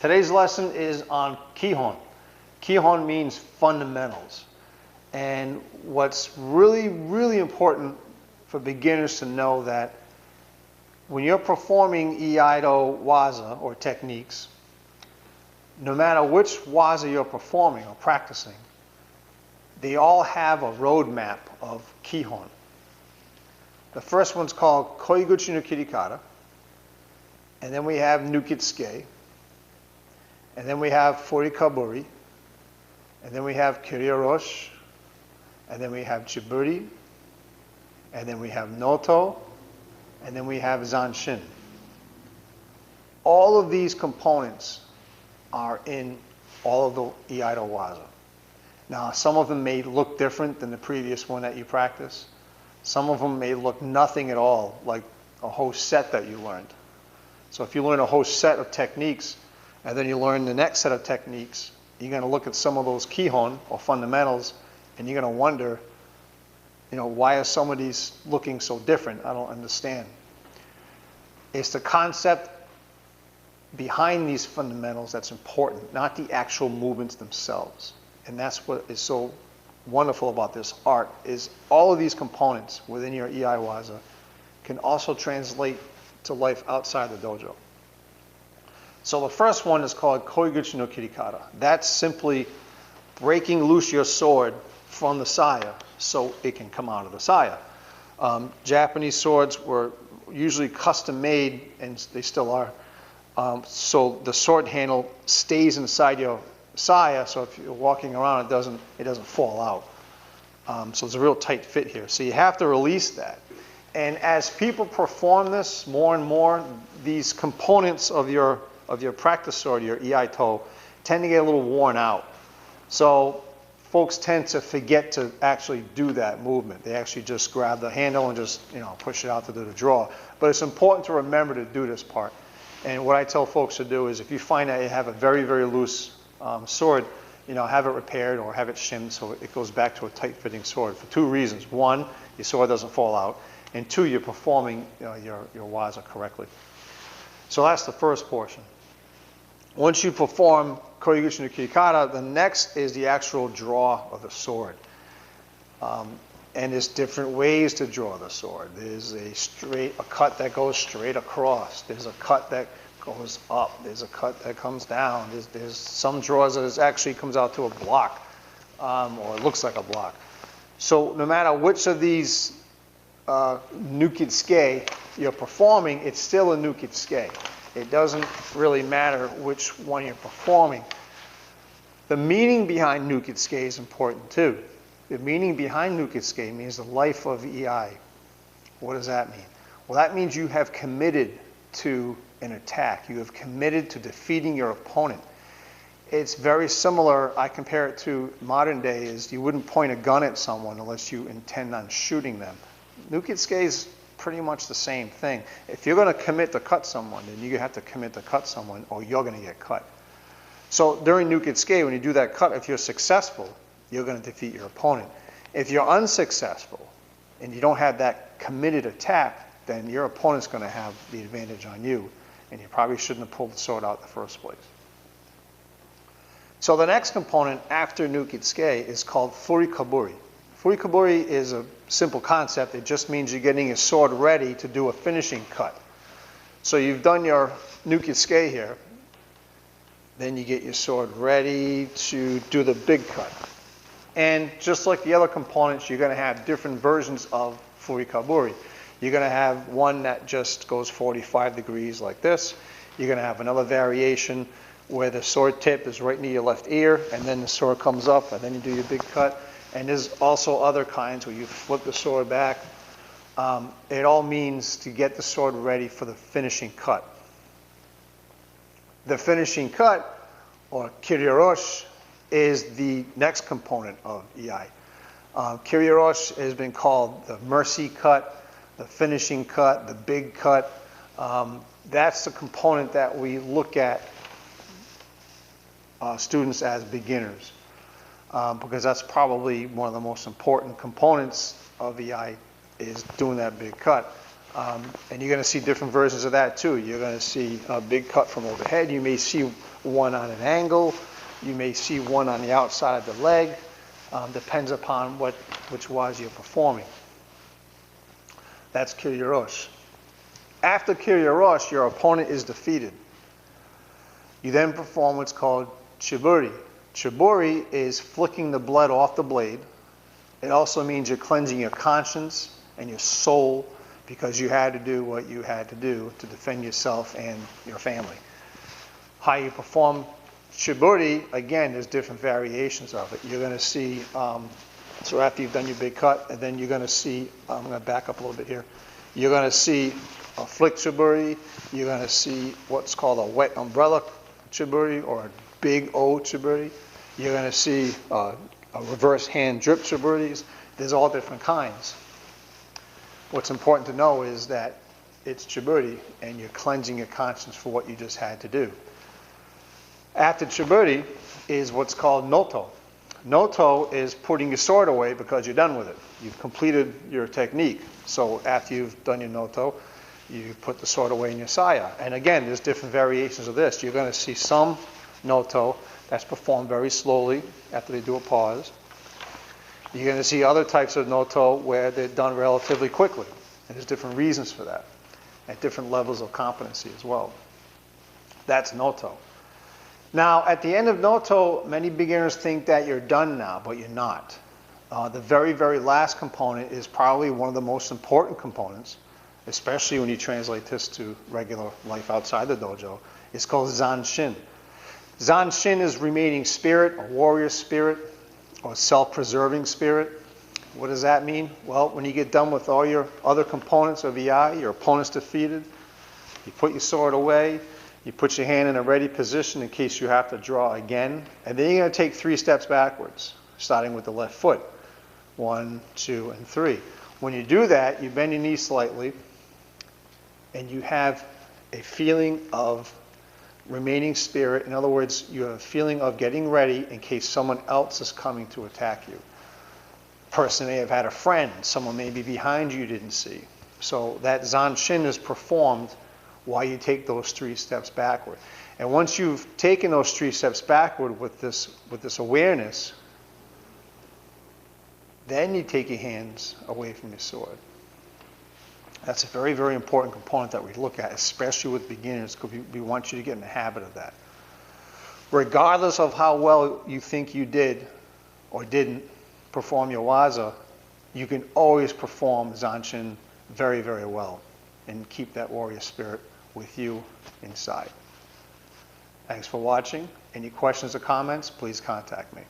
Today's lesson is on Kihon. Kihon means fundamentals. And what's really, really important for beginners to know that when you're performing Iaido waza or techniques, no matter which waza you're performing or practicing, they all have a roadmap of Kihon. The first one's called Koiguchi no Kirikata, and then we have Nukitsuke, and then we have Furikaburi, and then we have Kirioroshi, and then we have Chiburi, and then we have Noto, and then we have Zanshin. All of these components are in all of the Iaido waza. Now, some of them may look different than the previous one that you practice. Some of them may look nothing at all, like a whole set that you learned. So if you learn a whole set of techniques, and then you learn the next set of techniques, you're going to look at some of those Kihon, or fundamentals, and you're going to wonder, why are some of these looking so different? I don't understand. It's the concept behind these fundamentals that's important, not the actual movements themselves. And that's what is so wonderful about this art, is all of these components within your Iai waza can also translate to life outside the dojo. So the first one is called Koiguchi no Kirikata. That's simply breaking loose your sword from the saya so it can come out of the saya. Japanese swords were usually custom made, and they still are, so the sword handle stays inside your saya, so if you're walking around, it doesn't fall out. So it's a real tight fit here. So you have to release that. And as people perform this more and more, these components of your practice sword, your Iaito, tend to get a little worn out. So folks tend to forget to actually do that movement. They actually just grab the handle and just push it out to do the draw. But it's important to remember to do this part. And what I tell folks to do is, if you find that you have a very, very loose sword, have it repaired or have it shimmed so it goes back to a tight-fitting sword for two reasons. One, your sword doesn't fall out, and two, you're performing your waza correctly. So that's the first portion. Once you perform Koiguchi no Kirikata, the next is the actual draw of the sword. And there's different ways to draw the sword. There's a cut that goes straight across. There's a cut that goes up. There's a cut that comes down. There's some draws that actually comes out to a block, or it looks like a block. So no matter which of these Nukitsuke you're performing, it's still a Nukitsuke. It doesn't really matter which one you're performing. The meaning behind Nukitsuke is important too. The meaning behind Nukitsuke means the life of Iai. What does that mean? Well, that means you have committed to an attack. You have committed to defeating your opponent. It's very similar, I compare it to modern day, is you wouldn't point a gun at someone unless you intend on shooting them. Nukitsuke is pretty much the same thing. If you're going to commit to cut someone, then you have to commit to cut someone or you're going to get cut. So during Nukitsuke, when you do that cut, if you're successful, you're going to defeat your opponent. If you're unsuccessful and you don't have that committed attack, then your opponent's going to have the advantage on you, and you probably shouldn't have pulled the sword out in the first place. So the next component after Nukitsuke is called Furikaburi. Furikaburi is a simple concept. It just means you're getting your sword ready to do a finishing cut. So you've done your Nukitsuke here, then you get your sword ready to do the big cut. And just like the other components, you're going to have different versions of Furikaburi. You're going to have one that just goes 45 degrees like this. You're going to have another variation where the sword tip is right near your left ear, and then the sword comes up, and then you do your big cut. And there's also other kinds where you flip the sword back. It all means to get the sword ready for the finishing cut. The finishing cut, or Kirioroshi, is the next component of Iai. Kirioroshi has been called the mercy cut, the finishing cut, the big cut. That's the component that we look at students as beginners, because that's probably one of the most important components of Iai, is doing that big cut. And you're going to see different versions of that too. You're going to see a big cut from overhead. You may see one on an angle. You may see one on the outside of the leg. Depends upon which waza you're performing. That's Kirya-Rosh. After Kirya-Rosh, your opponent is defeated. You then perform what's called Chiburi. Chiburi is flicking the blood off the blade. It also means you're cleansing your conscience and your soul because you had to do what you had to do to defend yourself and your family. How you perform Chiburi, again, there's different variations of it. You're going to see, so after you've done your big cut, and then you're going to see, I'm going to back up a little bit here. You're going to see a flick Chiburi. You're going to see what's called a wet umbrella Chiburi or a big O Chiburi. You're going to see a reverse hand drip Chiburis. There's all different kinds. What's important to know is that it's Chiburi and you're cleansing your conscience for what you just had to do. After Chiburi is what's called Noto. Noto is putting your sword away because you're done with it. You've completed your technique. So after you've done your Noto, you put the sword away in your saya. And again, there's different variations of this. You're going to see some Noto that's performed very slowly after they do a pause. You're going to see other types of Noto where they're done relatively quickly. And there's different reasons for that at different levels of competency as well. That's Noto. Now, at the end of Noto, many beginners think that you're done now, but you're not. The very, very last component is probably one of the most important components, especially when you translate this to regular life outside the dojo. It's called Zanshin. Zanshin is remaining spirit, a warrior spirit, or self-preserving spirit. What does that mean? Well, when you get done with all your other components of Iai, your opponent's defeated, you put your sword away, you put your hand in a ready position in case you have to draw again, and then you're going to take 3 steps backwards, starting with the left foot. 1, 2, and 3. When you do that, you bend your knee slightly, and you have a feeling of remaining spirit. In other words, you have a feeling of getting ready in case someone else is coming to attack you. Person may have had a friend. Someone may be behind you didn't see. So that Zanshin is performed while you take those 3 steps backward. And once you've taken those 3 steps backward with this awareness, then you take your hands away from your sword. That's a very, very important component that we look at, especially with beginners, because we want you to get in the habit of that. Regardless of how well you think you did or didn't perform your waza, you can always perform Zanshin very, very well and keep that warrior spirit with you inside. Thanks for watching. Any questions or comments, please contact me.